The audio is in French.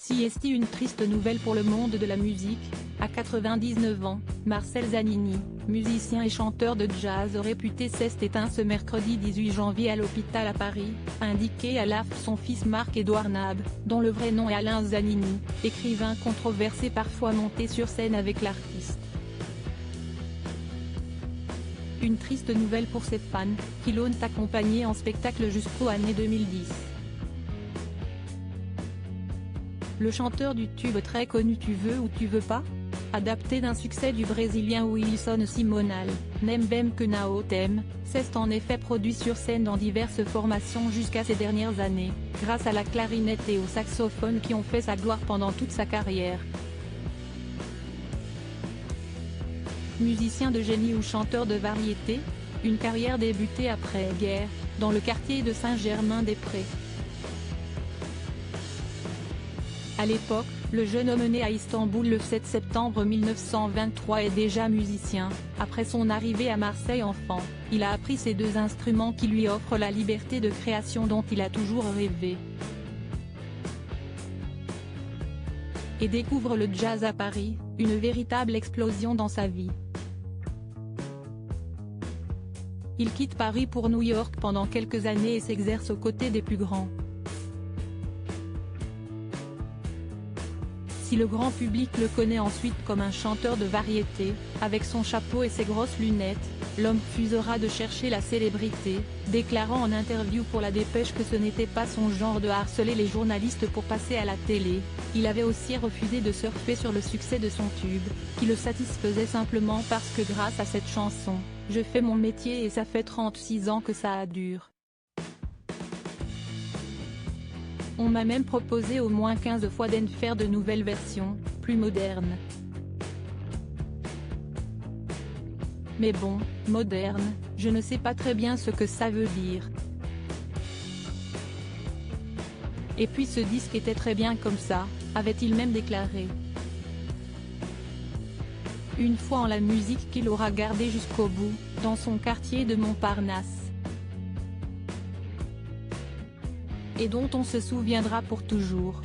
Si est une triste nouvelle pour le monde de la musique. À 99 ans, Marcel Zanini, musicien et chanteur de jazz réputé, s'est éteint ce mercredi 18 janvier à l'hôpital à Paris, a indiqué à l'AFP son fils Marc-Édouard Nab, dont le vrai nom est Alain Zanini, écrivain controversé parfois monté sur scène avec l'artiste. Une triste nouvelle pour ses fans, qui l'ont accompagné en spectacle jusqu'aux années 2010. Le chanteur du tube très connu Tu veux ou tu veux pas, adapté d'un succès du brésilien Wilson Simonal, Nem Bem que Nao Tem, s'est en effet produit sur scène dans diverses formations jusqu'à ces dernières années, grâce à la clarinette et au saxophone qui ont fait sa gloire pendant toute sa carrière. Musicien de génie ou chanteur de variété, une carrière débutée après-guerre, dans le quartier de Saint-Germain-des-Prés. À l'époque, le jeune homme né à Istanbul le 7 septembre 1923 est déjà musicien. Après son arrivée à Marseille enfant, il a appris ces deux instruments qui lui offrent la liberté de création dont il a toujours rêvé. Et découvre le jazz à Paris, une véritable explosion dans sa vie. Il quitte Paris pour New York pendant quelques années et s'exerce aux côtés des plus grands. Si le grand public le connaît ensuite comme un chanteur de variété, avec son chapeau et ses grosses lunettes, l'homme refusera de chercher la célébrité, déclarant en interview pour La Dépêche que ce n'était pas son genre de harceler les journalistes pour passer à la télé. Il avait aussi refusé de surfer sur le succès de son tube, qui le satisfaisait simplement parce que grâce à cette chanson, je fais mon métier et ça fait 36 ans que ça dure. On m'a même proposé au moins 15 fois d'en faire de nouvelles versions, plus modernes. Mais bon, moderne, je ne sais pas très bien ce que ça veut dire. Et puis ce disque était très bien comme ça, avait-il même déclaré. Une fois en la musique qu'il aura gardée jusqu'au bout, dans son quartier de Montparnasse. Et dont on se souviendra pour toujours.